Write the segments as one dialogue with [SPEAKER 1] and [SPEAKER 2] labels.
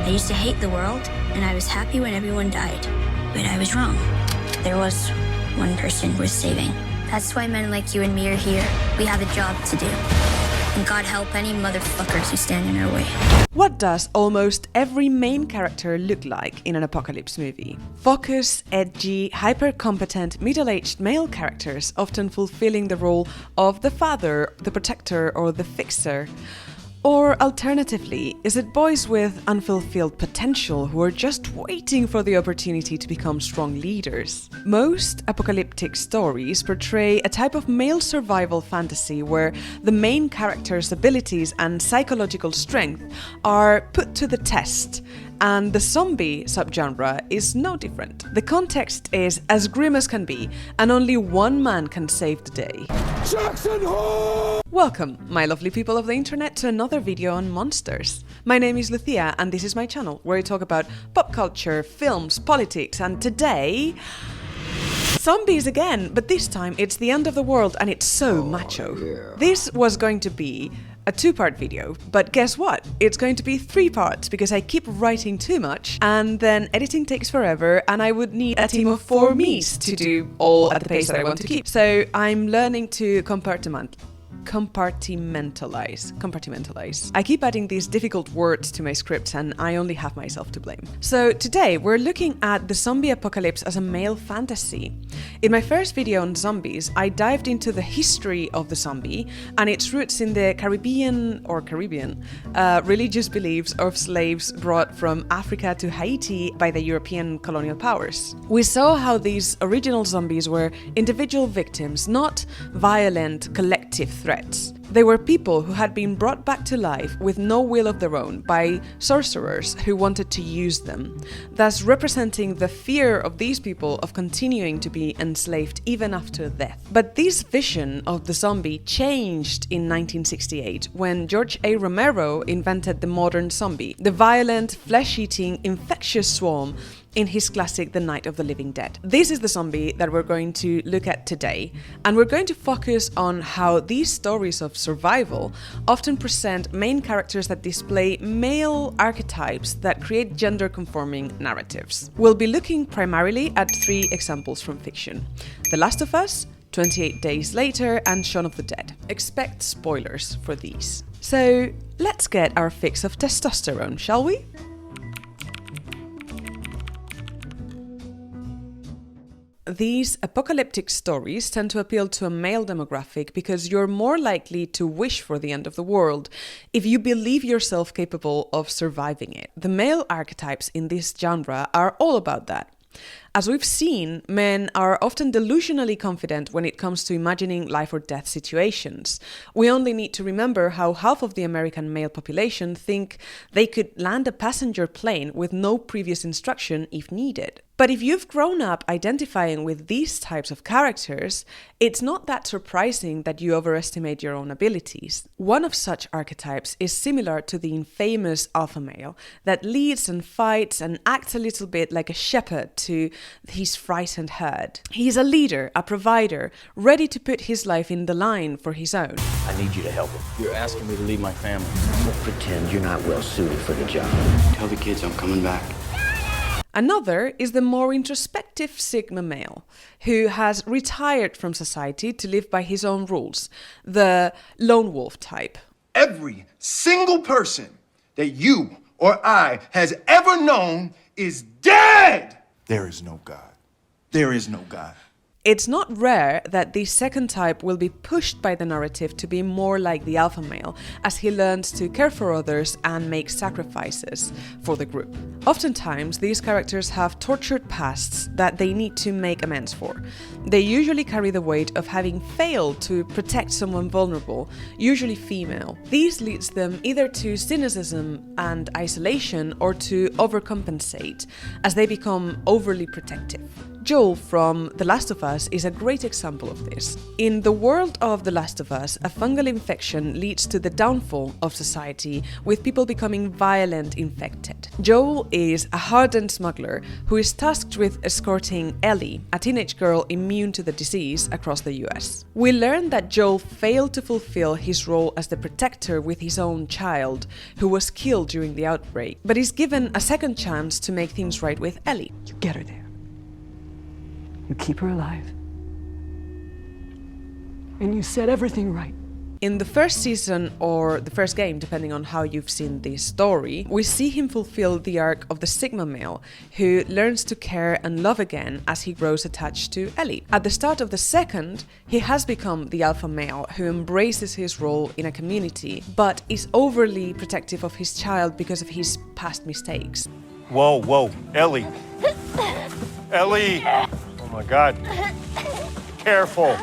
[SPEAKER 1] I used to hate the world, and I was happy when everyone died. But I was wrong. There was one person worth saving. That's why men like you and me are here. We have a job to do. And God help any motherfuckers who stand in our way.
[SPEAKER 2] What does almost every main character look like in an apocalypse movie? Focused, edgy, hyper-competent, middle-aged male characters, often fulfilling the role of the father, the protector, or the fixer. Or alternatively, is it boys with unfulfilled potential who are just waiting for the opportunity to become strong leaders? Most apocalyptic stories portray a type of male survival fantasy where the main character's abilities and psychological strength are put to the test, and the zombie subgenre is no different. The context is as grim as can be, and only one man can save the day. Jackson Hole! Welcome, my lovely people of the internet, to another video on monsters. My name is Lucia, and this is my channel, where I talk about pop culture, films, politics, and today... zombies again, but this time it's the end of the world and it's so macho. Yeah. This was going to be a two-part video, but guess what? It's going to be 3 parts because I keep writing too much and then editing takes forever and I would need a team of 4 me's to do all at the pace that I want to keep. So I'm learning to compartmentalize. I keep adding these difficult words to my scripts and I only have myself to blame. So today we're looking at the zombie apocalypse as a male fantasy. In my first video on zombies, I dived into the history of the zombie and its roots in the Caribbean religious beliefs of slaves brought from Africa to Haiti by the European colonial powers. We saw how these original zombies were individual victims, not violent collective threats. They were people who had been brought back to life with no will of their own by sorcerers who wanted to use them, thus representing the fear of these people of continuing to be enslaved even after death. But this vision of the zombie changed in 1968 when George A. Romero invented the modern zombie, the violent, flesh-eating, infectious swarm in his classic The Night of the Living Dead. This is the zombie that we're going to look at today, and we're going to focus on how these stories of survival often present main characters that display male archetypes that create gender-conforming narratives. We'll be looking primarily at 3 examples from fiction: The Last of Us, 28 Days Later, and Shaun of the Dead. Expect spoilers for these. So let's get our fix of testosterone, shall we? These apocalyptic stories tend to appeal to a male demographic because you're more likely to wish for the end of the world if you believe yourself capable of surviving it. The male archetypes in this genre are all about that. As we've seen, men are often delusionally confident when it comes to imagining life or death situations. We only need to remember how half of the American male population think they could land a passenger plane with no previous instruction if needed. But if you've grown up identifying with these types of characters, it's not that surprising that you overestimate your own abilities. One of such archetypes is similar to the infamous alpha male that leads and fights and acts a little bit like a shepherd to his frightened herd. He's a leader, a provider, ready to put his life in the line for his own.
[SPEAKER 3] I need you to help him.
[SPEAKER 4] You're asking me to leave my family.
[SPEAKER 3] Don't pretend you're not well suited for the job.
[SPEAKER 4] Tell the kids I'm coming back.
[SPEAKER 2] Another is the more introspective Sigma male, who has retired from society to live by his own rules, the lone wolf type.
[SPEAKER 5] Every single person that you or I has ever known is dead! There is no God. There is no God.
[SPEAKER 2] It's not rare that this second type will be pushed by the narrative to be more like the alpha male, as he learns to care for others and make sacrifices for the group. Oftentimes, these characters have tortured pasts that they need to make amends for. They usually carry the weight of having failed to protect someone vulnerable, usually female. This leads them either to cynicism and isolation or to overcompensate, as they become overly protective. Joel from The Last of Us is a great example of this. In the world of The Last of Us, a fungal infection leads to the downfall of society, with people becoming violent infected. Joel is a hardened smuggler who is tasked with escorting Ellie, a teenage girl immune to the disease, across the US. We learn that Joel failed to fulfill his role as the protector with his own child, who was killed during the outbreak, but is given a second chance to make things right with Ellie.
[SPEAKER 6] You get her there. You keep her alive. And you set everything right.
[SPEAKER 2] In the first season, or the first game, depending on how you've seen this story, we see him fulfill the arc of the Sigma male, who learns to care and love again as he grows attached to Ellie. At the start of the second, he has become the alpha male who embraces his role in a community, but is overly protective of his child because of his past mistakes.
[SPEAKER 7] Whoa, Ellie. Ellie! Oh my God. Careful.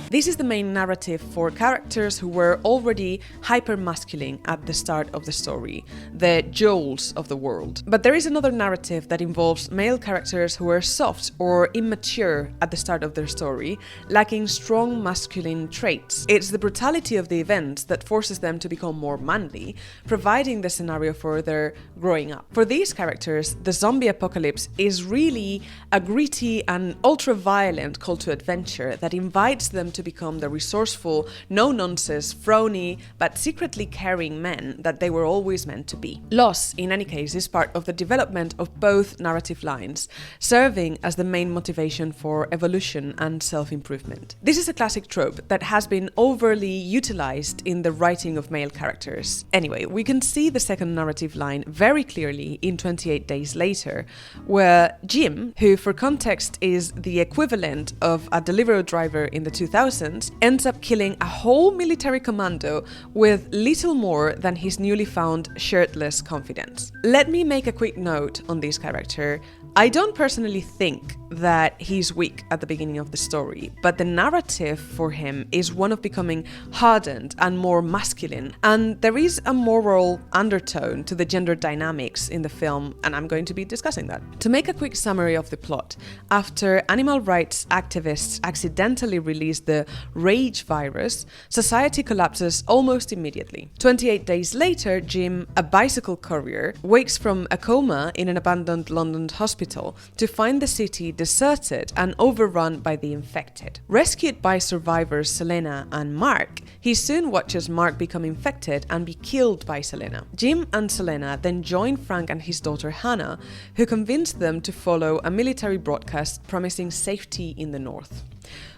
[SPEAKER 2] This is the main narrative for characters who were already hyper-masculine at the start of the story, the Joels of the world. But there is another narrative that involves male characters who are soft or immature at the start of their story, lacking strong masculine traits. It's the brutality of the events that forces them to become more manly, providing the scenario for their growing up. For these characters, the zombie apocalypse is really a gritty and ultra-violent call to adventure that invites them to become the resourceful, no-nonsense, phony, but secretly caring men that they were always meant to be. Loss, in any case, is part of the development of both narrative lines, serving as the main motivation for evolution and self-improvement. This is a classic trope that has been overly utilized in the writing of male characters. Anyway, we can see the second narrative line very clearly in 28 Days Later, where Jim, who for context is the equivalent of a Deliveroo driver in the 2000s, ends up killing a whole military commando with little more than his newly found shirtless confidence. Let me make a quick note on this character. I don't personally think that he's weak at the beginning of the story, but the narrative for him is one of becoming hardened and more masculine, and there is a moral undertone to the gender dynamics in the film, and I'm going to be discussing that. To make a quick summary of the plot, after animal rights activists accidentally release the rage virus, society collapses almost immediately. 28 days later, Jim, a bicycle courier, wakes from a coma in an abandoned London hospital to find the city deserted and overrun by the infected. Rescued by survivors Selena and Mark, he soon watches Mark become infected and be killed by Selena. Jim and Selena then join Frank and his daughter Hannah, who convince them to follow a military broadcast promising safety in the north.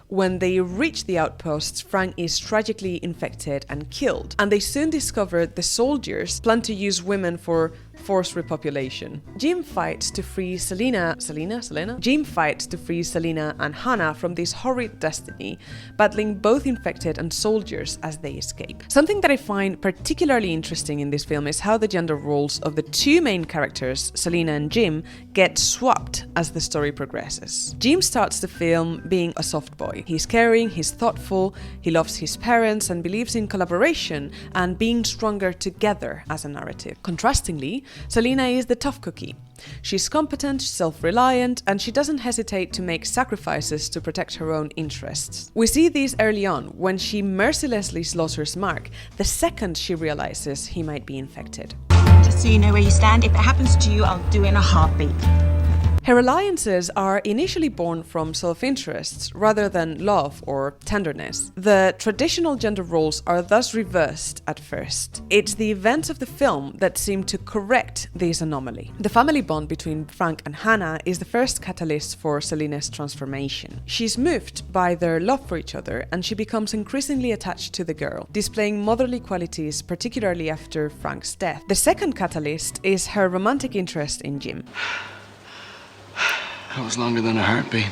[SPEAKER 2] When they reach the outposts, Frank is tragically infected and killed, and they soon discover the soldiers plan to use women for forced repopulation. Jim fights to free Selena and Hannah from this horrid destiny, battling both infected and soldiers as they escape. Something that I find particularly interesting in this film is how the gender roles of the two main characters, Selena and Jim, get swapped as the story progresses. Jim starts the film being a soft boy. He's caring, he's thoughtful, he loves his parents and believes in collaboration and being stronger together as a narrative. Contrastingly, Selena is the tough cookie. She's competent, self-reliant, and she doesn't hesitate to make sacrifices to protect her own interests. We see this early on when she mercilessly slaughters Mark, the second she realizes he might be infected.
[SPEAKER 8] Just so you know where you stand, if it happens to you, I'll do it in a heartbeat.
[SPEAKER 2] Her alliances are initially born from self-interests rather than love or tenderness. The traditional gender roles are thus reversed at first. It's the events of the film that seem to correct this anomaly. The family bond between Frank and Hannah is the first catalyst for Selena's transformation. She's moved by their love for each other, and she becomes increasingly attached to the girl, displaying motherly qualities, particularly after Frank's death. The second catalyst is her romantic interest in Jim.
[SPEAKER 4] That was longer than a heartbeat.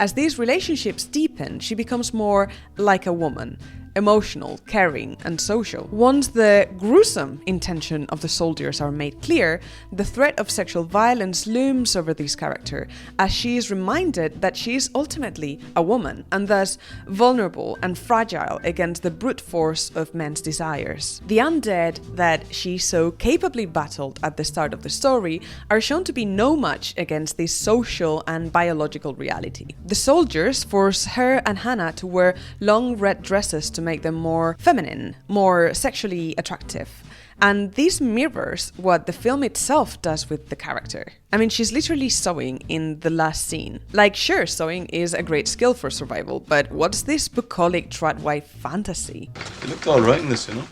[SPEAKER 2] As these relationships deepen, she becomes more like a woman, emotional, caring, and social. Once the gruesome intention of the soldiers are made clear, the threat of sexual violence looms over this character, as she is reminded that she is ultimately a woman, and thus vulnerable and fragile against the brute force of men's desires. The undead that she so capably battled at the start of the story are shown to be no match against this social and biological reality. The soldiers force her and Hannah to wear long red dresses to make them more feminine, more sexually attractive. And this mirrors what the film itself does with the character. I mean, she's literally sewing in the last scene. Like, sure, sewing is a great skill for survival, but what's this bucolic tradwife fantasy?
[SPEAKER 9] You looked alright in this, you know?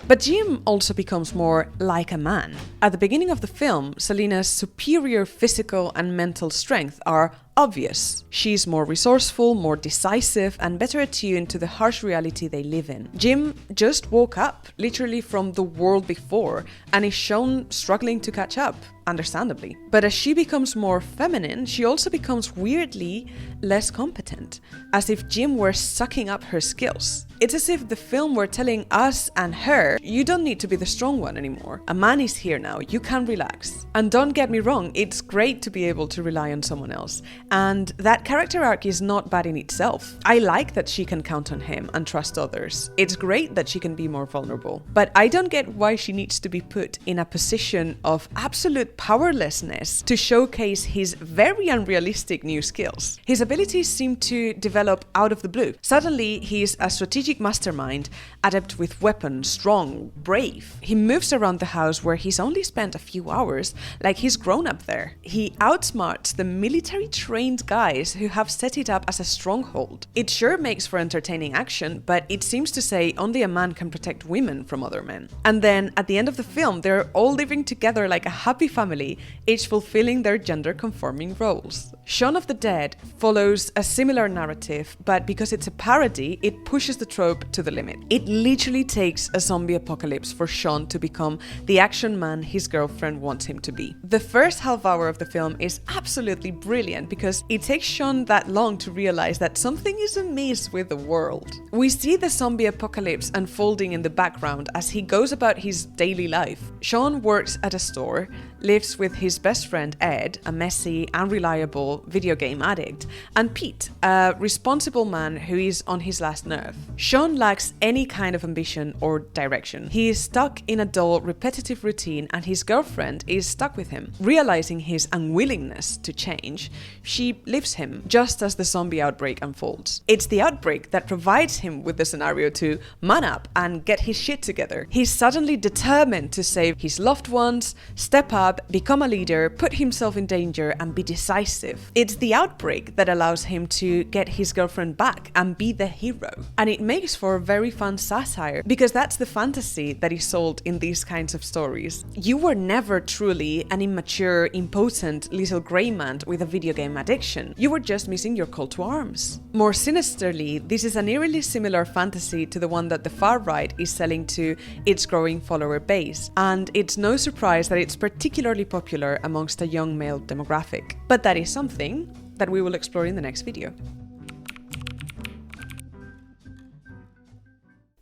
[SPEAKER 2] But Jim also becomes more like a man. At the beginning of the film, Selina's superior physical and mental strength are obvious. She's more resourceful, more decisive, and better attuned to the harsh reality they live in. Jim just woke up, literally from the world before, and is shown struggling to catch up, understandably. But as she becomes more feminine, she also becomes weirdly less competent, as if Jim were sucking up her skills. It's as if the film were telling us and her, you don't need to be the strong one anymore. A man is here now, you can relax. And don't get me wrong, it's great to be able to rely on someone else. And that character arc is not bad in itself. I like that she can count on him and trust others. It's great that she can be more vulnerable. But I don't get why she needs to be put in a position of absolute powerlessness to showcase his very unrealistic new skills. His abilities seem to develop out of the blue. Suddenly, he's a strategic mastermind, adept with weapons, strong, brave. He moves around the house where he's only spent a few hours, like he's grown up there. He outsmarts the military-trained guys who have set it up as a stronghold. It sure makes for entertaining action, but it seems to say only a man can protect women from other men. And then, at the end of the film, they're all living together like a happy family, each fulfilling their gender-conforming roles. Shaun of the Dead follows a similar narrative, but because it's a parody, it pushes the trope to the limit. It literally takes a zombie apocalypse for Shaun to become the action man his girlfriend wants him to be. The first half hour of the film is absolutely brilliant because it takes Shaun that long to realize that something is amiss with the world. We see the zombie apocalypse unfolding in the background as he goes about his daily life. Shaun works at a store, lives with his best friend Ed, a messy, unreliable video game addict, and Pete, a responsible man who is on his last nerve. Shaun lacks any kind of ambition or direction. He is stuck in a dull, repetitive routine, and his girlfriend is stuck with him. Realizing his unwillingness to change, she leaves him just as the zombie outbreak unfolds. It's the outbreak that provides him with the scenario to man up and get his shit together. He's suddenly determined to save his loved ones, step up, become a leader, put himself in danger, and be decisive. It's the outbreak that allows him to get his girlfriend back and be the hero. And it makes for a very fun satire, because that's the fantasy that is sold in these kinds of stories. You were never truly an immature, impotent little grey man with a video game addiction. You were just missing your call to arms. More sinisterly, this is an eerily similar fantasy to the one that the far right is selling to its growing follower base, and it's no surprise that it's particularly popular amongst a young male demographic. But that is something that we will explore in the next video.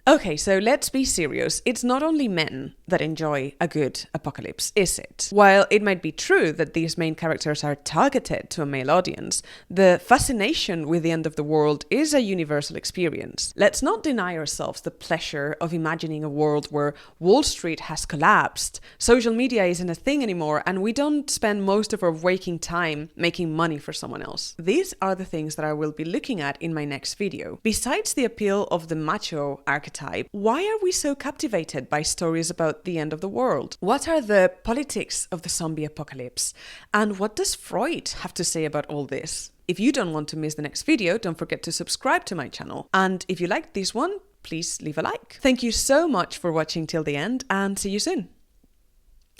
[SPEAKER 2] Okay, so let's be serious. It's not only men that enjoy a good apocalypse, is it? While it might be true that these main characters are targeted to a male audience, the fascination with the end of the world is a universal experience. Let's not deny ourselves the pleasure of imagining a world where Wall Street has collapsed, social media isn't a thing anymore, and we don't spend most of our waking time making money for someone else. These are the things that I will be looking at in my next video. Besides the appeal of the macho archetype, why are we so captivated by stories about the end of the world? What are the politics of the zombie apocalypse? And what does Freud have to say about all this? If you don't want to miss the next video, don't forget to subscribe to my channel. And if you liked this one, please leave a like. Thank you so much for watching till the end, and see you soon.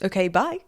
[SPEAKER 2] Okay, bye.